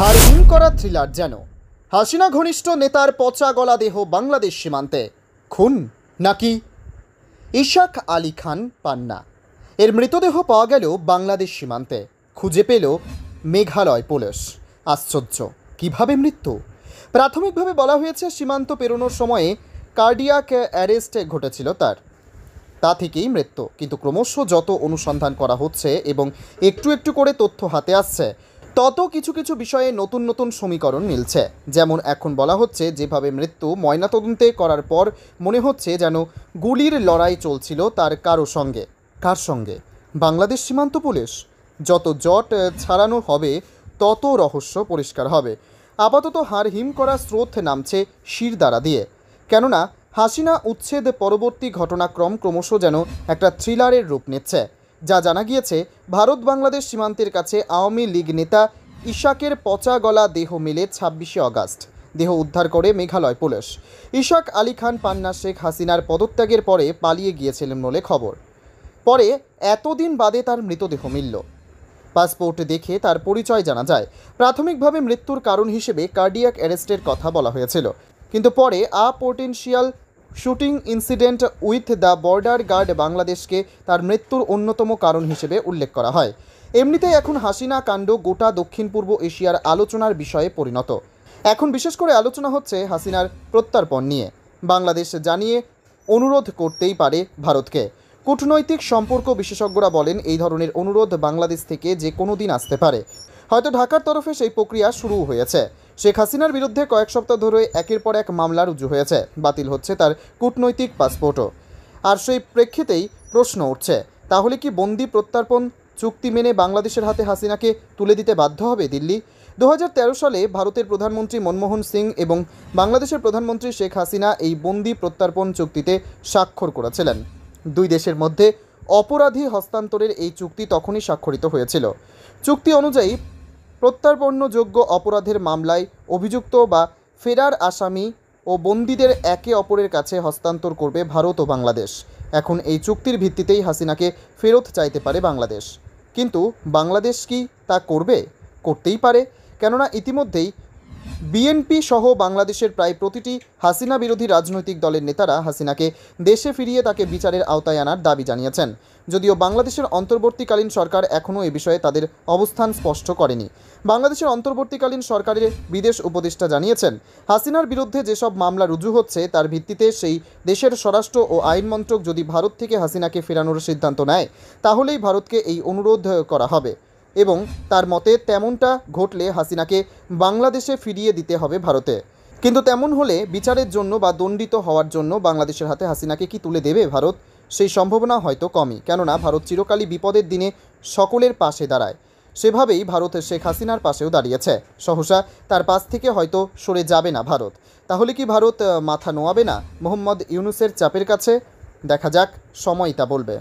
হারহিম করা থ্রিলার যেন হাসিনা ঘনিষ্ঠ নেতার পচা গলা দেহ বাংলাদেশ সীমান্তে। খুন নাকি? ইশাক আলী খান পান্না এর মৃতদেহ পাওয়া গেল বাংলাদেশ সীমান্তে, খুঁজে পেল মেঘালয় পুলিশ। আশ্চর্য, কিভাবে মৃত্যু? প্রাথমিকভাবে বলা হয়েছে সীমান্ত পেরোনোর সময়ে কার্ডিয়াক অ্যারেস্ট ঘটেছিল তার, তা থেকেই মৃত্যু। কিন্তু ক্রমশ যত অনুসন্ধান করা হচ্ছে এবং একটু একটু করে তথ্য হাতে আসছে, তত কিছু কিছু বিষয়ে নতুন নতুন সমীকরণ মিলছে। যেমন এখন বলা হচ্ছে যেভাবে মৃত্যু ময়নাতদন্তে করার পর মনে হচ্ছে যেন গুলির লড়াই চলছিল তার কারো সঙ্গে। কার সঙ্গে? বাংলাদেশ সীমান্ত পুলিশ। যত জট ছাড়ানো হবে তত রহস্য পরিষ্কার হবে। আপাতত হাড় হিম করা স্রোত নামছে শিরদাঁড়া দিয়ে, কেননা হাসিনা উচ্ছেদ পরবর্তী ঘটনাক্রম ক্রমশ যেন একটা থ্রিলারের রূপ নিচ্ছে। যা জানা গিয়েছে, ভারত বাংলাদেশ সীমান্তের কাছে আওয়ামী লীগ নেতা ইশাকের পচা গলা দেহ মেলে 26শে আগস্ট। দেহ উদ্ধার করে মেঘালয় পুলিশ। ইশাক আলী খান পান্না শেখ হাসিনার পদত্যাগের পরে পালিয়ে গিয়েছিলেন বলে খবর। পরে এতদিন বাদে তার মৃতদেহ মিলল। পাসপোর্ট দেখে তার পরিচয় জানা যায়। প্রাথমিকভাবে মৃত্যুর কারণ হিসেবে কার্ডিয়াক অ্যারেস্টের কথা বলা হয়েছিল, কিন্তু পরে potential shooting incident with the border guard বাংলাদেশকে তার মৃত্যুর অন্যতম কারণ হিসেবে উল্লেখ করা হয়। এমনিতেই এখন হাসিনা কাণ্ড গোটা দক্ষিণ পূর্ব এশিয়ার আলোচনার বিষয়ে পরিণত। এখন বিশেষ করে আলোচনা হচ্ছে হাসিনার প্রত্যর্পণ নিয়ে। বাংলাদেশ জানিয়ে অনুরোধ করতেই পারে ভারতকে। কূটনৈতিক সম্পর্ক বিশেষজ্ঞরা বলেন এই ধরনের অনুরোধ বাংলাদেশ থেকে যে কোনো দিন আসতে পারে। হয়তো ঢাকার তরফে সেই প্রক্রিয়া শুরু হয়েছে। শেখ হাসিনার বিরুদ্ধে কয়েক সপ্তাহ ধরে একের পর এক মামলা রুজু হয়েছে, বাতিল হচ্ছে তার কূটনৈতিক পাসপোর্টও। আর সেই প্রেক্ষিতেই প্রশ্ন উঠছে, তাহলে কি বন্দি প্রত্যর্পণ চুক্তি মেনে বাংলাদেশের হাতে হাসিনাকে তুলে দিতে বাধ্য হবে দিল্লি? 2013 সালে ভারতের প্রধানমন্ত্রী মনমোহন সিং এবং বাংলাদেশের প্রধানমন্ত্রী শেখ হাসিনা এই বন্দি প্রত্যর্পণ চুক্তিতে স্বাক্ষর করেছিলেন। দুই দেশের মধ্যে অপরাধী হস্তান্তরের এই চুক্তি তখনই স্বাক্ষরিত হয়েছিল। চুক্তি অনুযায়ী প্রত্যর্পণযোগ্য অপরাধের মামলায় অভিযুক্ত বা ফেরার আসামি ও বন্দীদের একে অপরের কাছে হস্তান্তর করবে ভারত ও বাংলাদেশ। এখন এই চুক্তির ভিত্তিতেই হাসিনাকে ফেরত চাইতে পারে বাংলাদেশ। কিন্তু বাংলাদেশ কি তা করবে? করতেই পারে, কেননা ইতিমধ্যেই বিএনপি সহ বাংলাদেশের প্রায় প্রতিটি হাসিনা বিরোধী রাজনৈতিক দলের নেতারা হাসিনাকে দেশে ফিরিয়ে তাকে বিচারের আওতায় আনার দাবি জানিয়েছেন। যদিও বাংলাদেশের অন্তর্বর্তীকালীন সরকার এখনও এ বিষয়ে তাদের অবস্থান স্পষ্ট করেনি। বাংলাদেশের অন্তর্বর্তীকালীন সরকারের বিদেশ উপদেষ্টা জানিয়েছেন, হাসিনার বিরুদ্ধে যেসব মামলা রুজু হচ্ছে তার ভিত্তিতে সেই দেশের স্বরাষ্ট্র ও আইন মন্ত্রক যদি ভারত থেকে হাসিনাকে ফেরানোর সিদ্ধান্ত নেয়, তাহলেই ভারতকে এই অনুরোধ করা হবে এবং তার মতে তেমনটা ঘটলে হাসিনাকে বাংলাদেশে ফিরিয়ে দিতে হবে ভারতে। কিন্তু তেমন হলে বিচারের জন্য বা দণ্ডিত হওয়ার জন্য বাংলাদেশের হাতে হাসিনাকে কি তুলে দেবে ভারত? সেই সম্ভাবনা হয়তো কমই, কেননা ভারত চিরকালই বিপদের দিনে সকলের পাশে দাঁড়ায়। সেভাবেই ভারত শেখ হাসিনার পাশেও দাঁড়িয়েছে। সহসা তার পাশ থেকে হয়তো সরে যাবে না ভারত। তাহলে কি ভারত মাথা নোয়াবে না মোহাম্মদ ইউনূসের চাপের কাছে? দেখা যাক, সময় তা বলবে।